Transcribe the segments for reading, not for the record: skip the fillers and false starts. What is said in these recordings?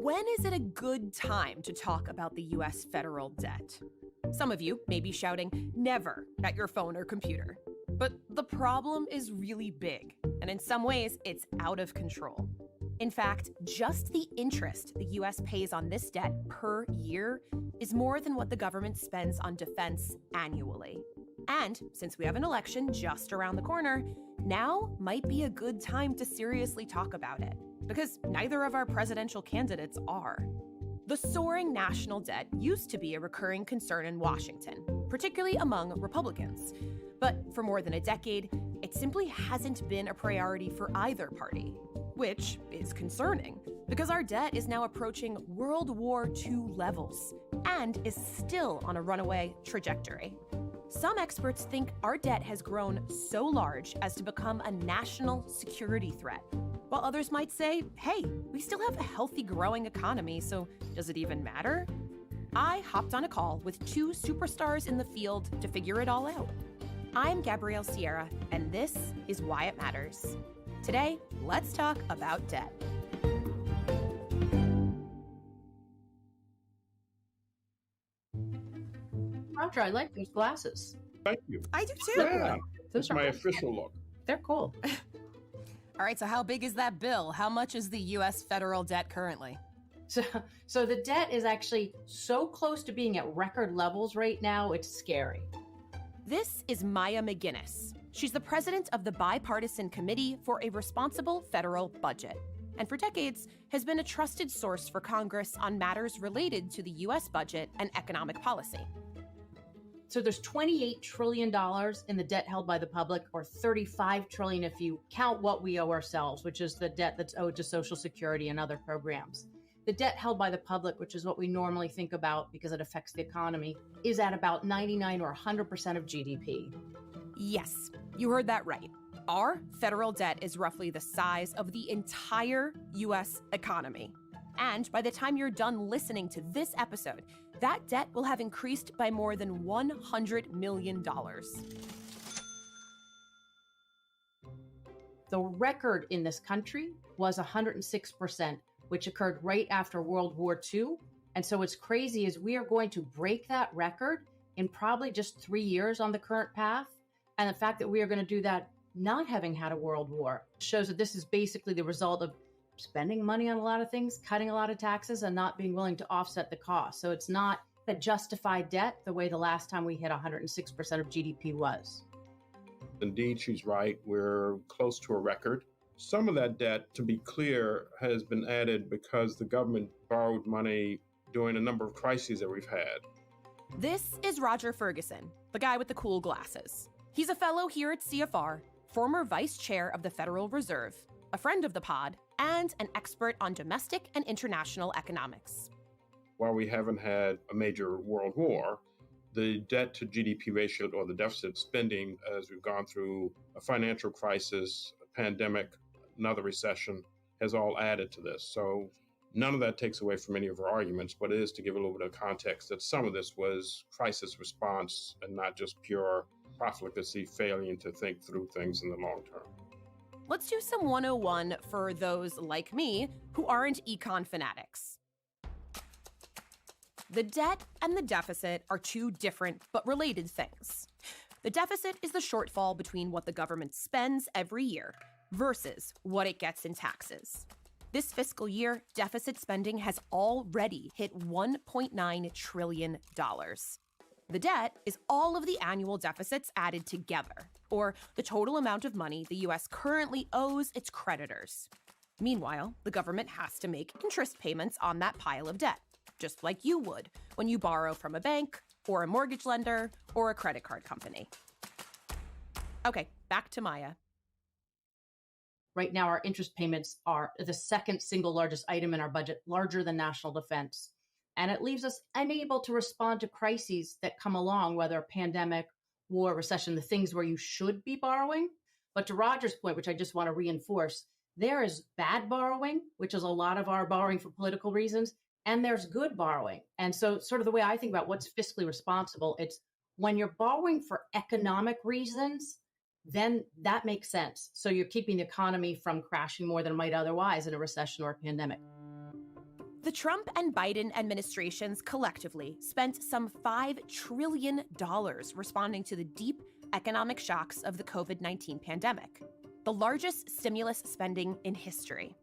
When is it a good time to talk about the U.S. federal debt? Some of you may be shouting never at your phone or computer. But the problem is really big, and in some ways, it's out of control. In fact, just the interest the U.S. pays on this debt per year is more than what the government spends on defense annually. And since we have an election just around the corner, now might be a good time to seriously talk about it, because neither of our presidential candidates are. The soaring national debt used to be a recurring concern in Washington, particularly among Republicans. But for more than a decade, it simply hasn't been a priority for either party, which is concerning because our debt is now approaching World War II levels and is still on a runaway trajectory. Some experts think our debt has grown so large as to become a national security threat, while others might say, hey, we still have a healthy growing economy, so does it even matter? I hopped on a call with two superstars in the field to figure it all out. I'm Gabrielle Sierra, and this is Why It Matters. Today, let's talk about debt. Roger, I like those glasses. Thank you. I do too. Yeah, that's my official look. They're cool. All right, so how big is that bill? How much is the U.S. federal debt currently? So the debt is actually so close to being at record levels right now, it's scary. This is Maya McGinnis. She's the president of the Bipartisan Committee for a Responsible Federal Budget, and for decades has been a trusted source for Congress on matters related to the U.S. budget and economic policy. So there's $28 trillion in the debt held by the public, or $35 trillion if you count what we owe ourselves, which is the debt that's owed to Social Security and other programs. The debt held by the public, which is what we normally think about because it affects the economy, is at about 99 or 100% of GDP. Yes, you heard that right. Our federal debt is roughly the size of the entire U.S. economy. And by the time you're done listening to this episode, that debt will have increased by more than $100 million. The record in this country was 106%, which occurred right after World War II. And so what's crazy is we are going to break that record in probably just 3 years on the current path. And the fact that we are going to do that not having had a world war shows that this is basically the result of spending money on a lot of things, cutting a lot of taxes, and not being willing to offset the cost. So it's not a justified debt the way the last time we hit 106% of GDP was. Indeed, she's right. We're close to a record. Some of that debt, to be clear, has been added because the government borrowed money during a number of crises that we've had. This is Roger Ferguson, the guy with the cool glasses. He's a fellow here at CFR, former vice chair of the Federal Reserve, a friend of the pod, and an expert on domestic and international economics. While we haven't had a major world war, the debt to GDP ratio, or the deficit spending, as we've gone through a financial crisis, a pandemic, another recession, has all added to this. So none of that takes away from any of our arguments, but it is to give a little bit of context that some of this was crisis response and not just pure profligacy, failing to think through things in the long term. Let's do some 101 for those like me who aren't econ fanatics. The debt and the deficit are two different but related things. The deficit is the shortfall between what the government spends every year versus what it gets in taxes. This fiscal year, deficit spending has already hit $1.9 trillion. The debt is all of the annual deficits added together, or the total amount of money the U.S. currently owes its creditors. Meanwhile, the government has to make interest payments on that pile of debt, just like you would when you borrow from a bank, or a mortgage lender, or a credit card company. Okay, back to Maya. Right now, our interest payments are the second single largest item in our budget, larger than national defense. And it leaves us unable to respond to crises that come along, whether a pandemic, war, recession, the things where you should be borrowing. But to Roger's point, which I just want to reinforce, there is bad borrowing, which is a lot of our borrowing for political reasons, and there's good borrowing. And so sort of the way I think about what's fiscally responsible, it's when you're borrowing for economic reasons, then that makes sense. So you're keeping the economy from crashing more than it might otherwise in a recession or a pandemic. The Trump and Biden administrations collectively spent some $5 trillion responding to the deep economic shocks of the COVID-19 pandemic, the largest stimulus spending in history.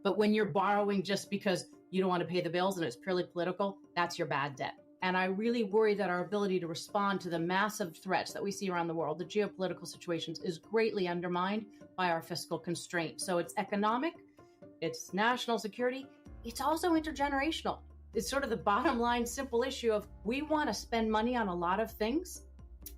But when you're borrowing just because you don't want to pay the bills and it's purely political, that's your bad debt. And I really worry that our ability to respond to the massive threats that we see around the world, the geopolitical situations, is greatly undermined by our fiscal constraints. So it's economic, it's national security, it's also intergenerational. It's sort of the bottom line, simple issue of we want to spend money on a lot of things.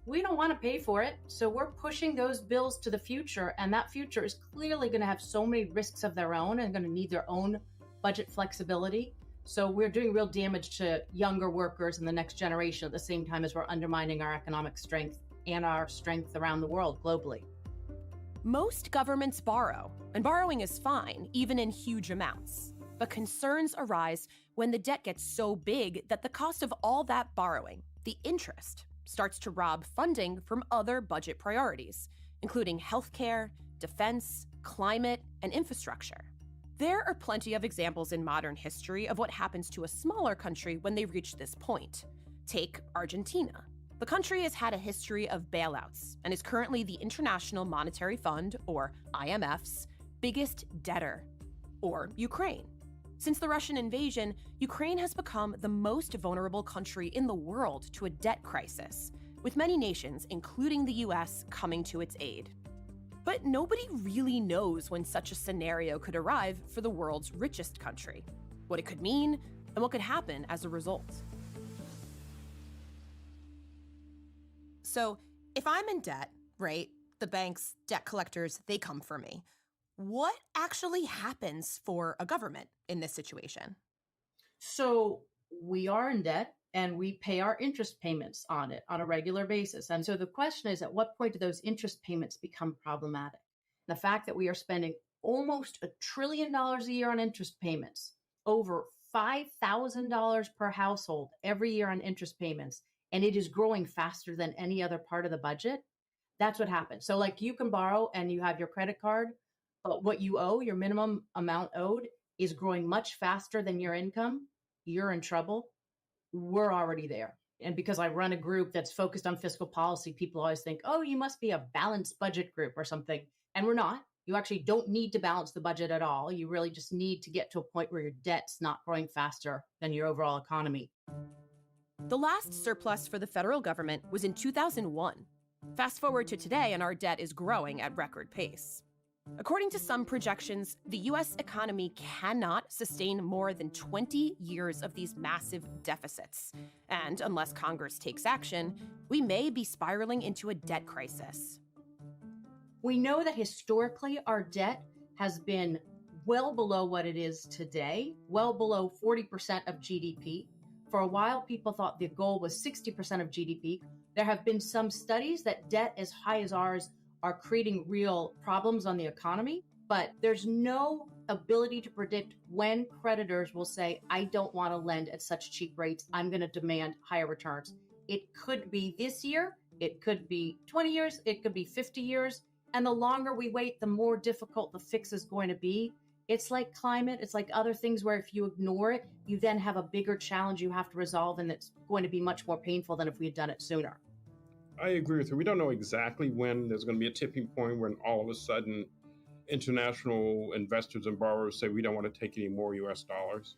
We don't want to pay for it. So we're pushing those bills to the future. And that future is clearly going to have so many risks of their own and going to need their own budget flexibility. So we're doing real damage to younger workers and the next generation at the same time as we're undermining our economic strength and our strength around the world globally. Most governments borrow, and borrowing is fine, even in huge amounts. But concerns arise when the debt gets so big that the cost of all that borrowing, the interest, starts to rob funding from other budget priorities, including healthcare, defense, climate, and infrastructure. There are plenty of examples in modern history of what happens to a smaller country when they reach this point. Take Argentina. The country has had a history of bailouts and is currently the International Monetary Fund, or IMF's, biggest debtor. Or Ukraine. Since the Russian invasion, Ukraine has become the most vulnerable country in the world to a debt crisis, with many nations, including the US, coming to its aid. But nobody really knows when such a scenario could arrive for the world's richest country, what it could mean, and what could happen as a result. So if I'm in debt, right, the banks, debt collectors, they come for me. What actually happens for a government in this situation? So we are in debt and we pay our interest payments on it on a regular basis. And so the question is, at what point do those interest payments become problematic? The fact that we are spending almost $1 trillion a year on interest payments, over $5,000 per household every year on interest payments, and it is growing faster than any other part of the budget, that's what happens. So like you can borrow and you have your credit card, but what you owe, your minimum amount owed, is growing much faster than your income, you're in trouble. We're already there. And because I run a group that's focused on fiscal policy, people always think, oh, you must be a balanced budget group or something. And we're not. You actually don't need to balance the budget at all. You really just need to get to a point where your debt's not growing faster than your overall economy. The last surplus for the federal government was in 2001. Fast forward to today, and our debt is growing at record pace. According to some projections, the U.S. economy cannot sustain more than 20 years of these massive deficits. And unless Congress takes action, we may be spiraling into a debt crisis. We know that historically our debt has been well below what it is today, well below 40% of GDP. For a while, people thought the goal was 60% of GDP. There have been some studies that debt as high as ours are creating real problems on the economy, but there's no ability to predict when creditors will say, I don't want to lend at such cheap rates. I'm going to demand higher returns. It could be this year. It could be 20 years. It could be 50 years. And the longer we wait, the more difficult the fix is going to be. It's like climate. It's like other things where if you ignore it, you then have a bigger challenge you have to resolve, and it's going to be much more painful than if we had done it sooner. I agree with you. We don't know exactly when there's going to be a tipping point when all of a sudden international investors and borrowers say we don't want to take any more US dollars.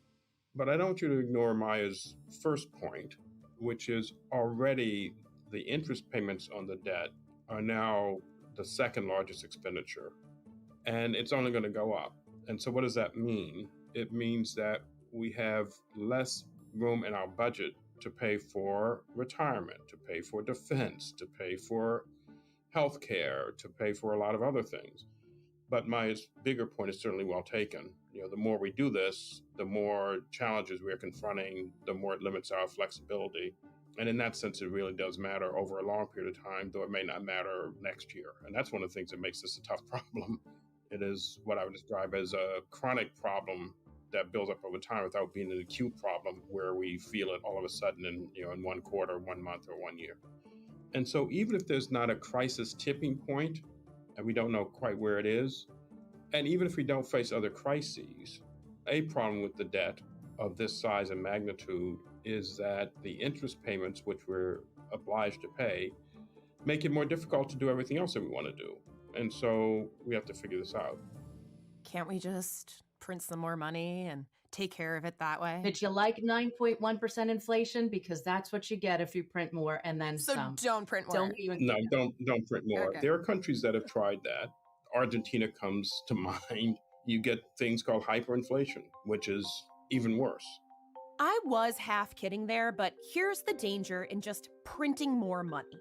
But I don't want you to ignore Maya's first point, which is already the interest payments on the debt are now the second largest expenditure, and it's only going to go up. And so what does that mean? It means that we have less room in our budget to pay for retirement, to pay for defense, to pay for healthcare, to pay for a lot of other things. But my bigger point is certainly well taken. You know, the more we do this, the more challenges we're confronting, the more it limits our flexibility. And in that sense, it really does matter over a long period of time, though it may not matter next year. And that's one of the things that makes this a tough problem. It is what I would describe as a chronic problem that builds up over time without being an acute problem where we feel it all of a sudden in one quarter, 1 month, or 1 year. And so even if there's not a crisis tipping point, and we don't know quite where it is, and even if we don't face other crises, a problem with the debt of this size and magnitude is that the interest payments, which we're obliged to pay, make it more difficult to do everything else that we want to do. And so we have to figure this out. Can't we just print some more money and take care of it that way? Did you like 9.1% inflation? Because that's what you get if you print more and then some. So don't print more. Don't print more. Okay. There are countries that have tried that. Argentina comes to mind. You get things called hyperinflation, which is even worse. I was half kidding there, but here's the danger in just printing more money.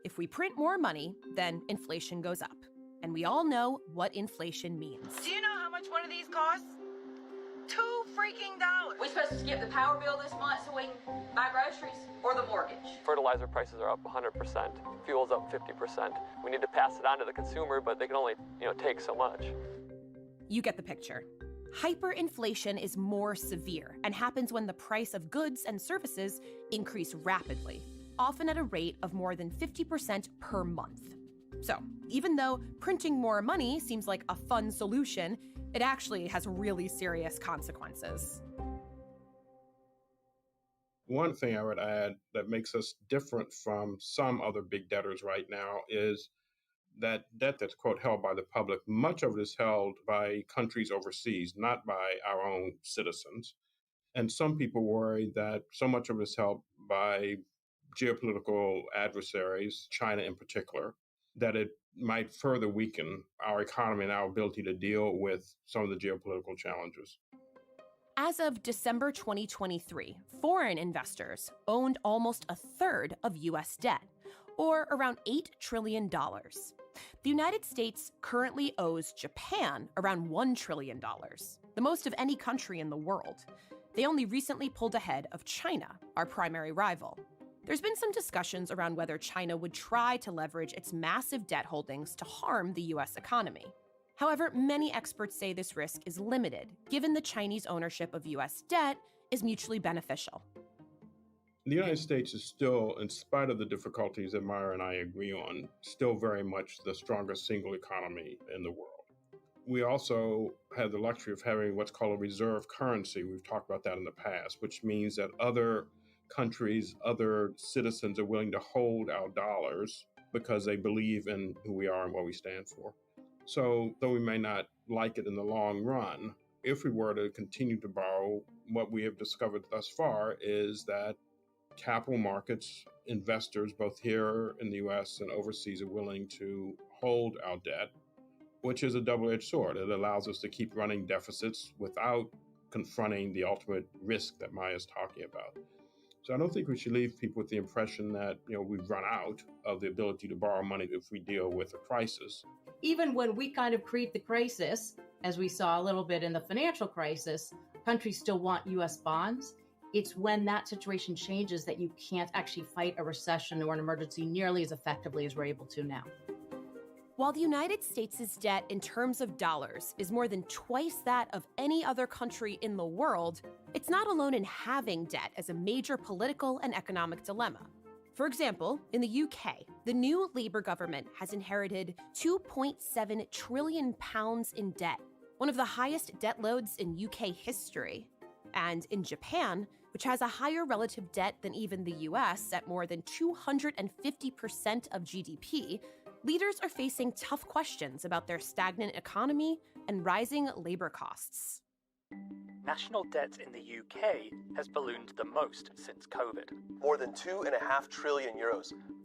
If we print more money, then inflation goes up. And we all know what inflation means. Do you know how much one of these costs? $2 freaking. We're supposed to skip the power bill this month so we can buy groceries or the mortgage. Fertilizer prices are up 100%. Fuel's up 50%. We need to pass it on to the consumer, but they can only, take so much. You get the picture. Hyperinflation is more severe and happens when the price of goods and services increase rapidly, often at a rate of more than 50% per month. So, even though printing more money seems like a fun solution, it actually has really serious consequences. One thing I would add that makes us different from some other big debtors right now is that debt that's, quote, held by the public, much of it is held by countries overseas, not by our own citizens. And some people worry that so much of it is held by geopolitical adversaries, China in particular, that it might further weaken our economy and our ability to deal with some of the geopolitical challenges. As of December 2023, foreign investors owned almost a third of U.S. debt, or around $8 trillion. The United States currently owes Japan around $1 trillion, the most of any country in the world. They only recently pulled ahead of China, our primary rival. There's been some discussions around whether China would try to leverage its massive debt holdings to harm the U.S. economy. However, many experts say this risk is limited, given the Chinese ownership of U.S. debt is mutually beneficial. The United States is still, in spite of the difficulties that Maya and I agree on, still very much the strongest single economy in the world. We also have the luxury of having what's called a reserve currency. We've talked about that in the past, which means that other countries, other citizens are willing to hold our dollars because they believe in who we are and what we stand for. So though we may not like it in the long run, if we were to continue to borrow, what we have discovered thus far is that capital markets, investors, both here in the U.S. and overseas, are willing to hold our debt, which is a double-edged sword. It allows us to keep running deficits without confronting the ultimate risk that Maya is talking about. So I don't think we should leave people with the impression that, we've run out of the ability to borrow money if we deal with a crisis. Even when we kind of create the crisis, as we saw a little bit in the financial crisis, countries still want U.S. bonds. It's when that situation changes that you can't actually fight a recession or an emergency nearly as effectively as we're able to now. While the United States' debt in terms of dollars is more than twice that of any other country in the world, it's not alone in having debt as a major political and economic dilemma. For example, in the UK, the new Labour government has inherited £2.7 trillion in debt, one of the highest debt loads in UK history. And in Japan, which has a higher relative debt than even the US at more than 250% of GDP, leaders are facing tough questions about their stagnant economy and rising labor costs. National debt in the UK has ballooned the most since COVID. More than €2.5 trillion.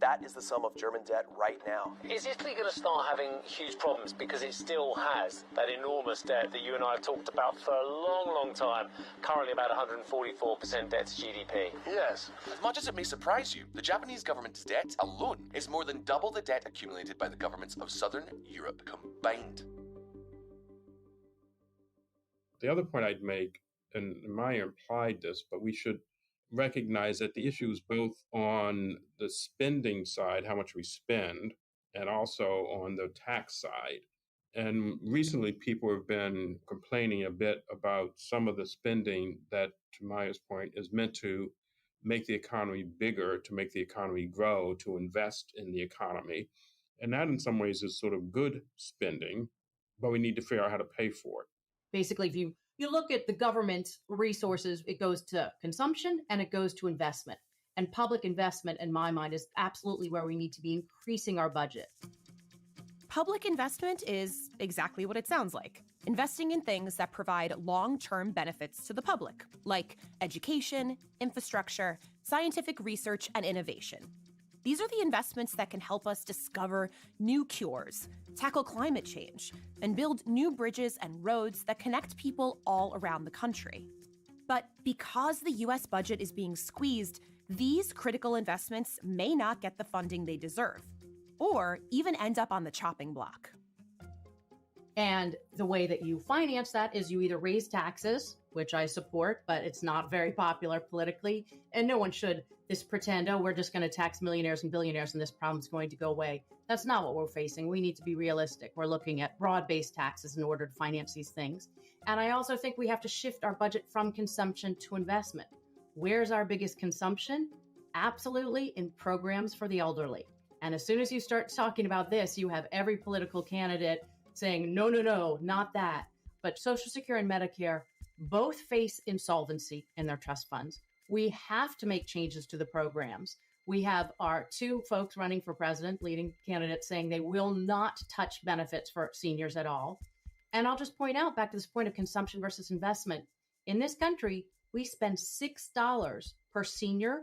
That is the sum of German debt right now. Is Italy going to start having huge problems because it still has that enormous debt that you and I have talked about for a long, long time, currently about 144% debt to GDP? Yes. As much as it may surprise you, the Japanese government's debt alone is more than double the debt accumulated by the governments of Southern Europe combined. The other point I'd make, and Maya implied this, but we should recognize that the issue is both on the spending side, how much we spend, and also on the tax side. And recently, people have been complaining a bit about some of the spending that, to Maya's point, is meant to make the economy bigger, to make the economy grow, to invest in the economy. And that, in some ways, is sort of good spending, but we need to figure out how to pay for it. Basically, if you You look at the government's resources, it goes to consumption and it goes to investment. And public investment, in my mind, is absolutely where we need to be increasing our budget. Public investment is exactly what it sounds like. Investing in things that provide long-term benefits to the public, like education, infrastructure, scientific research, and innovation. These are the investments that can help us discover new cures, tackle climate change, and build new bridges and roads that connect people all around the country. But because the U.S. budget is being squeezed, these critical investments may not get the funding they deserve, or even end up on the chopping block. And the way that you finance that is you either raise taxes, which I support, but it's not very popular politically, and no one should just pretend, oh, we're just going to tax millionaires and billionaires and this problem's going to go away. That's not what we're facing. We need to be realistic. We're looking at broad-based taxes in order to finance these things. And I also think we have to shift our budget from consumption to investment. Where's our biggest consumption? Absolutely in programs for the elderly. And as soon as you start talking about this, you have every political candidate saying, no, no, no, not that. But Social Security and Medicare both face insolvency in their trust funds. We have to make changes to the programs. We have our two folks running for president, leading candidates, saying they will not touch benefits for seniors at all. And I'll just point out, back to this point of consumption versus investment, in this country, we spend $6 per senior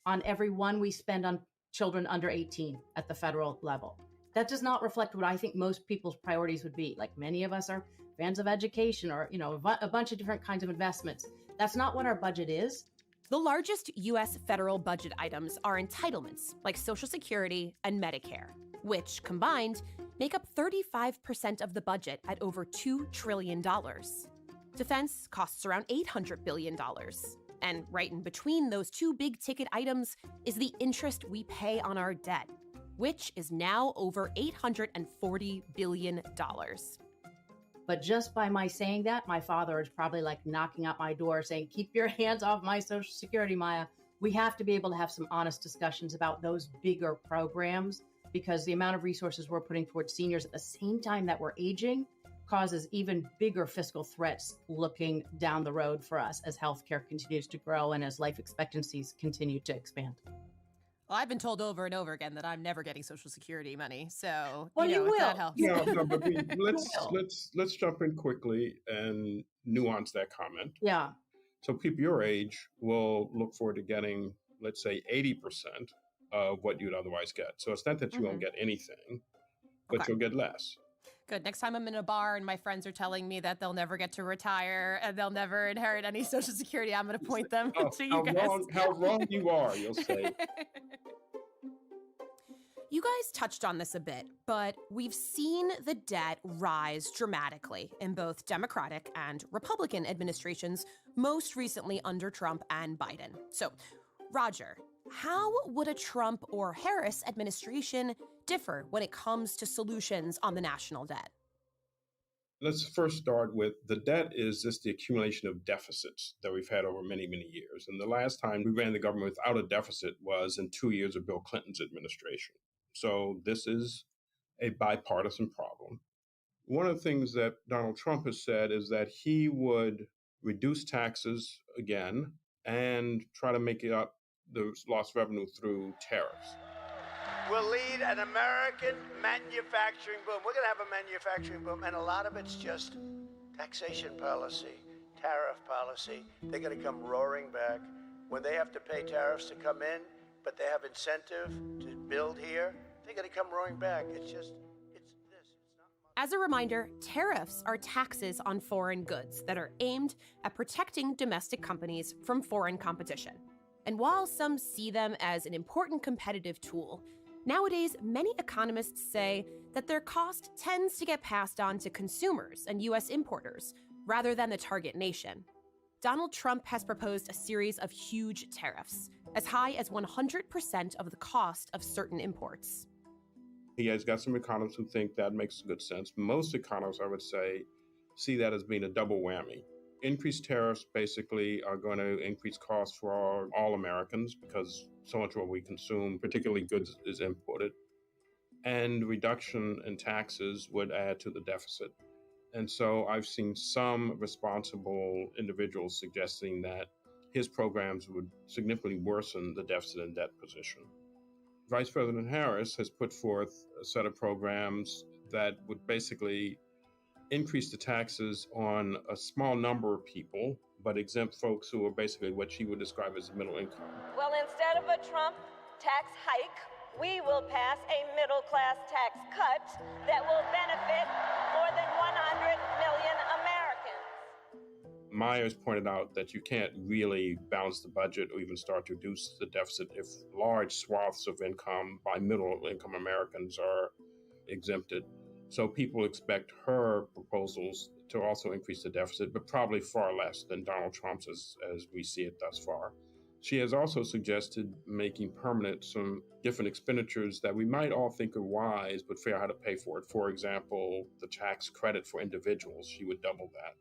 on every one we spend on children under 18 at the federal level. That does not reflect what I think most people's priorities would be. Like, many of us are fans of education or, a bunch of different kinds of investments. That's not what our budget is. The largest U.S. federal budget items are entitlements like Social Security and Medicare, which combined make up 35% of the budget at over $2 trillion. Defense costs around $800 billion. And right in between those two big-ticket items is the interest we pay on our debt, which is now over $840 billion. But just by my saying that, my father is probably like knocking at my door saying, keep your hands off my Social Security, Maya. We have to be able to have some honest discussions about those bigger programs, because the amount of resources we're putting towards seniors at the same time that we're aging causes even bigger fiscal threats looking down the road for us as healthcare continues to grow and as life expectancies continue to expand. Well, I've been told over and over again that I'm never getting Social Security money, so well, you will. If that helps. No, but let's jump in quickly and nuance that comment. Yeah. So people your age will look forward to getting, let's say, 80% of what you'd otherwise get. So it's not that you won't get anything, but you'll get less. Good. Next time I'm in a bar and my friends are telling me that they'll never get to retire and they'll never inherit any Social Security, I'm going to point them to you guys. How wrong you are, you'll say. You guys touched on this a bit, but we've seen the debt rise dramatically in both Democratic and Republican administrations, most recently under Trump and Biden. So, Roger, how would a Trump or Harris administration differ when it comes to solutions on the national debt? Let's first start with the debt is just the accumulation of deficits that we've had over many, many years. And the last time we ran the government without a deficit was in 2 years of Bill Clinton's administration. So this is a bipartisan problem. One of the things that Donald Trump has said is that he would reduce taxes again and try to make up the lost revenue through tariffs. We'll lead an American manufacturing boom. We're going to have a manufacturing boom, and a lot of it's just taxation policy, tariff policy. They're going to come roaring back. When they have to pay tariffs to come in, but they have incentive to build here, they're going to come roaring back. It's this. As a reminder, tariffs are taxes on foreign goods that are aimed at protecting domestic companies from foreign competition. And while some see them as an important competitive tool, nowadays many economists say that their cost tends to get passed on to consumers and U.S. importers rather than the target nation. Donald Trump has proposed a series of huge tariffs, as high as 100% of the cost of certain imports. He has got some economists who think that makes good sense. Most economists, I would say, see that as being a double whammy. Increased tariffs basically are going to increase costs for all Americans because so much of what we consume, particularly goods, is imported. And reduction in taxes would add to the deficit. And so I've seen some responsible individuals suggesting that his programs would significantly worsen the deficit and debt position. Vice President Harris has put forth a set of programs that would basically increase the taxes on a small number of people, but exempt folks who are basically what she would describe as middle income. Well, instead of a Trump tax hike, we will pass a middle-class tax cut that will benefit more than 100 million Americans. Myers pointed out that you can't really balance the budget or even start to reduce the deficit if large swaths of income by middle-income Americans are exempted. So people expect her proposals to also increase the deficit, but probably far less than Donald Trump's as we see it thus far. She has also suggested making permanent some different expenditures that we might all think are wise, but figure out how to pay for it. For example, the tax credit for individuals, she would double that.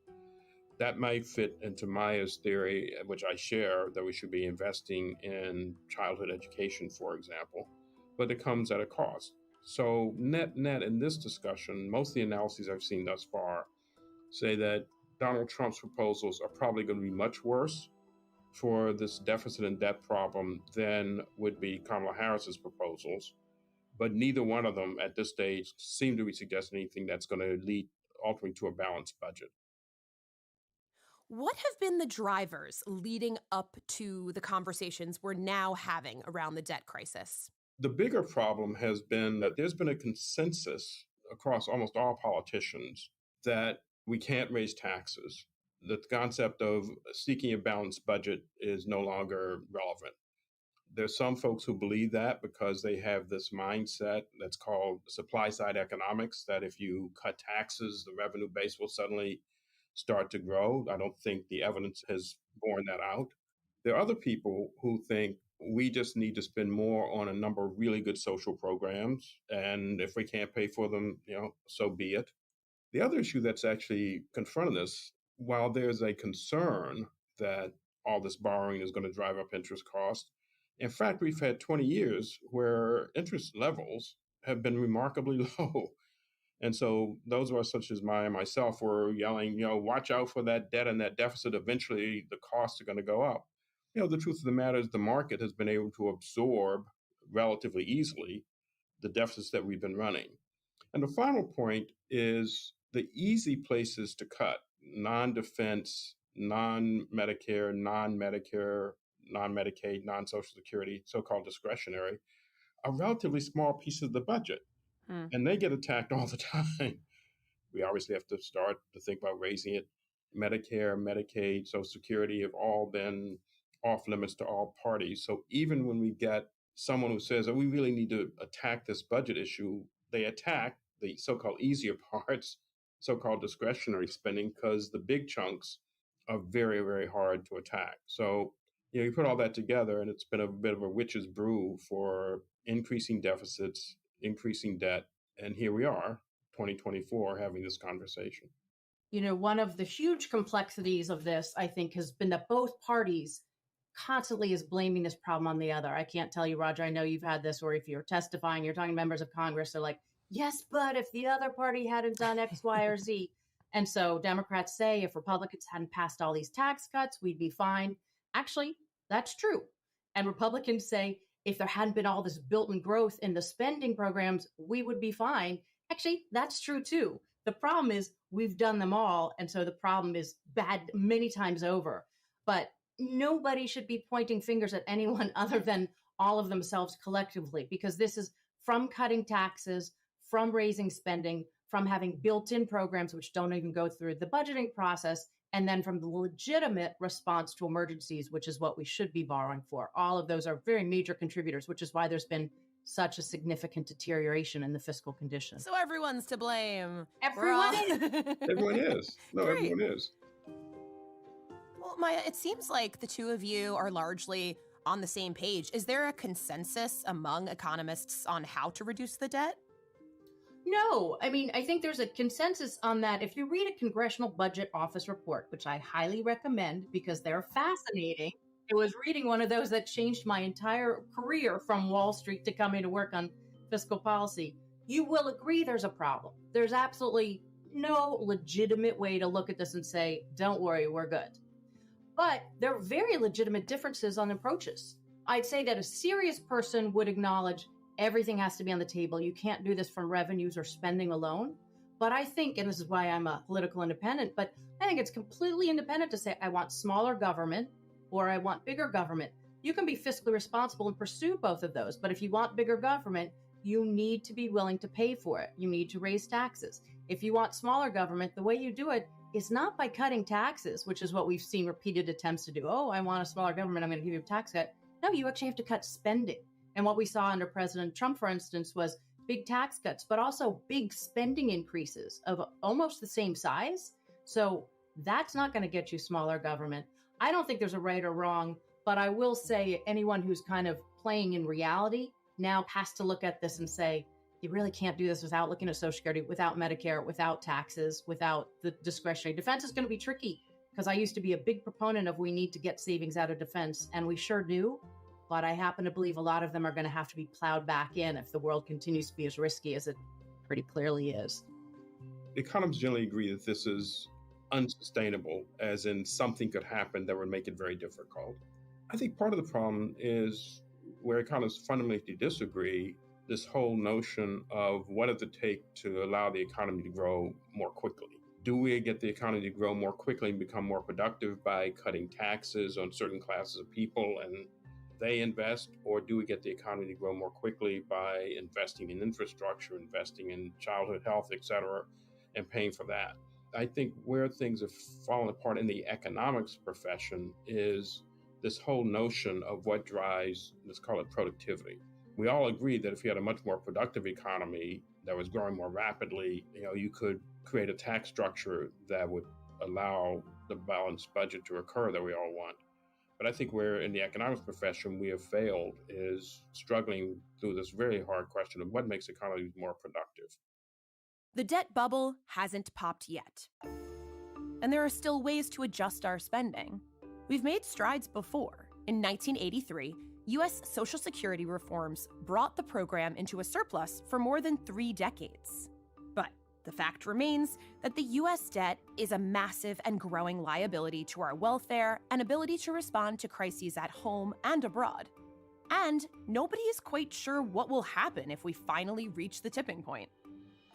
That might fit into Maya's theory, which I share, that we should be investing in childhood education, for example, but it comes at a cost. So net in this discussion, most of the analyses I've seen thus far say that Donald Trump's proposals are probably going to be much worse for this deficit and debt problem than would be Kamala Harris's proposals. But neither one of them at this stage seem to be suggesting anything that's going to lead ultimately to a balanced budget. What have been the drivers leading up to the conversations we're now having around the debt crisis? The bigger problem has been that there's been a consensus across almost all politicians that we can't raise taxes. The concept of seeking a balanced budget is no longer relevant. There's some folks who believe that because they have this mindset that's called supply side economics, that if you cut taxes, the revenue base will suddenly start to grow. I don't think the evidence has borne that out. There are other people who think we just need to spend more on a number of really good social programs. And if we can't pay for them, so be it. The other issue that's actually confronted us, while there's a concern that all this borrowing is going to drive up interest costs, in fact, we've had 20 years where interest levels have been remarkably low. And so those of us such as myself were yelling, watch out for that debt and that deficit. Eventually, the costs are going to go up. The truth of the matter is the market has been able to absorb relatively easily the deficits that we've been running. And the final point is the easy places to cut, non-defense, non-Medicare, non-Medicare, non-Medicaid, non-Social Security, so-called discretionary, are relatively small pieces of the budget. And they get attacked all the time. We obviously have to start to think about raising it. Medicare, Medicaid, Social Security have all been off limits to all parties. So even when we get someone who says that we really need to attack this budget issue, they attack the so-called easier parts, so-called discretionary spending, because the big chunks are very, very hard to attack. So you put all that together, and it's been a bit of a witch's brew for increasing deficits, increasing debt, and here we are, 2024, having this conversation. One of the huge complexities of this, I think, has been that both parties constantly is blaming this problem on the other. I can't tell you, Roger, I know you've had this, or if you're testifying, you're talking to members of Congress, they're like, yes, but if the other party hadn't done X, Y, or Z. And so Democrats say if Republicans hadn't passed all these tax cuts, we'd be fine. Actually, that's true. And Republicans say if there hadn't been all this built-in growth in the spending programs, we would be fine. Actually, that's true too. The problem is we've done them all. And so the problem is bad many times over. But nobody should be pointing fingers at anyone other than all of themselves collectively, because this is from cutting taxes, from raising spending, from having built-in programs which don't even go through the budgeting process, and then from the legitimate response to emergencies, which is what we should be borrowing for. All of those are very major contributors, which is why there's been such a significant deterioration in the fiscal condition. So everyone's to blame. Everyone is. Everyone is. No, Great. Everyone is. Well, Maya, it seems like the two of you are largely on the same page. Is there a consensus among economists on how to reduce the debt? No, I think there's a consensus on that. If you read a Congressional Budget Office report, which I highly recommend because they're fascinating, it was reading one of those that changed my entire career from Wall Street to coming to work on fiscal policy. You will agree there's a problem. There's absolutely no legitimate way to look at this and say, don't worry, we're good. But there are very legitimate differences on approaches. I'd say that a serious person would acknowledge everything has to be on the table. You can't do this from revenues or spending alone. But I think, and this is why I'm a political independent, but I think it's completely independent to say, I want smaller government or I want bigger government. You can be fiscally responsible and pursue both of those. But if you want bigger government, you need to be willing to pay for it. You need to raise taxes. If you want smaller government, the way you do it is not by cutting taxes, which is what we've seen repeated attempts to do. Oh, I want a smaller government, I'm going to give you a tax cut. No, you actually have to cut spending. And what we saw under President Trump, for instance, was big tax cuts, but also big spending increases of almost the same size. So that's not going to get you smaller government. I don't think there's a right or wrong, but I will say anyone who's kind of playing in reality now has to look at this and say, you really can't do this without looking at Social Security, without Medicare, without taxes, without the discretionary. Defense is going to be tricky because I used to be a big proponent of we need to get savings out of defense, and we sure do. But I happen to believe a lot of them are going to have to be plowed back in if the world continues to be as risky as it pretty clearly is. Economists generally agree that this is unsustainable, as in something could happen that would make it very difficult. I think part of the problem is where economists fundamentally disagree, this whole notion of what does it take to allow the economy to grow more quickly. Do we get the economy to grow more quickly and become more productive by cutting taxes on certain classes of people and they invest, or do we get the economy to grow more quickly by investing in infrastructure, investing in childhood health, et cetera, and paying for that? I think where things have fallen apart in the economics profession is this whole notion of what drives, let's call it productivity. We all agree that if you had a much more productive economy that was growing more rapidly, you could create a tax structure that would allow the balanced budget to occur that we all want. But I think where in the economics profession we have failed is struggling through this very hard question of what makes economies more productive. The debt bubble hasn't popped yet. And there are still ways to adjust our spending. We've made strides before. In 1983, U.S. Social Security reforms brought the program into a surplus for more than 3 decades. But the fact remains that the U.S. debt is a massive and growing liability to our welfare and ability to respond to crises at home and abroad. And nobody is quite sure what will happen if we finally reach the tipping point.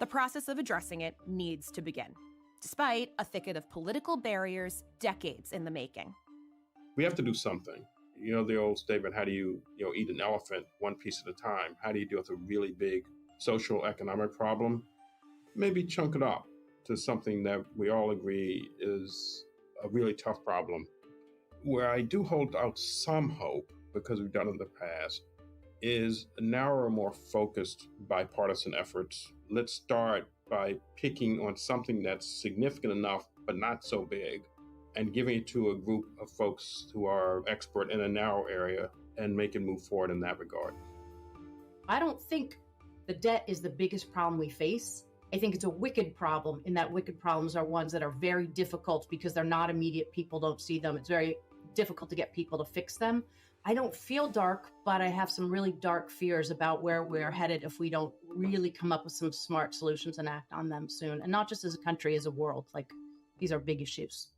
The process of addressing it needs to begin, despite a thicket of political barriers decades in the making. We have to do something. The old statement, how do you eat an elephant one piece at a time? How do you deal with a really big social economic problem? Maybe chunk it up to something that we all agree is a really tough problem. Where I do hold out some hope, because we've done it in the past, is narrower, more focused bipartisan efforts. Let's start by picking on something that's significant enough, but not so big, and giving it to a group of folks who are expert in a narrow area and make it move forward in that regard. I don't think the debt is the biggest problem we face. I think it's a wicked problem, in that wicked problems are ones that are very difficult because they're not immediate. People don't see them. It's very difficult to get people to fix them. I don't feel dark, but I have some really dark fears about where we're headed if we don't really come up with some smart solutions and act on them soon. And not just as a country, as a world. These are big issues.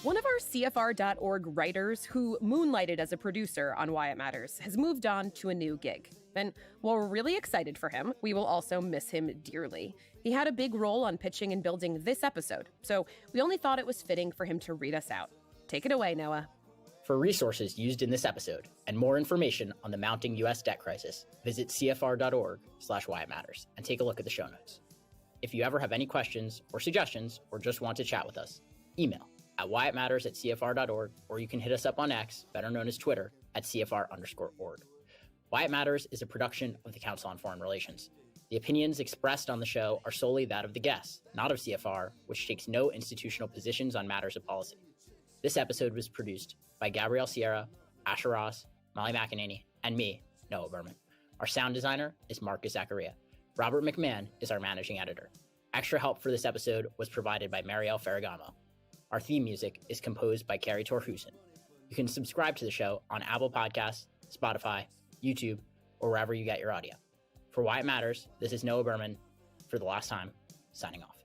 One of our CFR.org writers who moonlighted as a producer on Why It Matters has moved on to a new gig. And while we're really excited for him, we will also miss him dearly. He had a big role on pitching and building this episode, so we only thought it was fitting for him to read us out. Take it away, Noah. For resources used in this episode and more information on the mounting U.S. debt crisis, visit cfr.org/whyitmatters and take a look at the show notes. If you ever have any questions or suggestions or just want to chat with us, email at whyitmatters@cfr.org, or you can hit us up on X, better known as Twitter, at @CFR_org. Why It Matters is a production of the Council on Foreign Relations. The opinions expressed on the show are solely that of the guests, not of CFR, which takes no institutional positions on matters of policy. This episode was produced by Gabrielle Sierra, Asher Ross, Molly McEnany, and me, Noah Berman. Our sound designer is Marcus Zachariah. Robert McMahon is our managing editor. Extra help for this episode was provided by Marielle Ferragamo. Our theme music is composed by Carrie Torhusen. You can subscribe to the show on Apple Podcasts, Spotify, YouTube, or wherever you get your audio. For Why It Matters, this is Noah Berman, for the last time, signing off.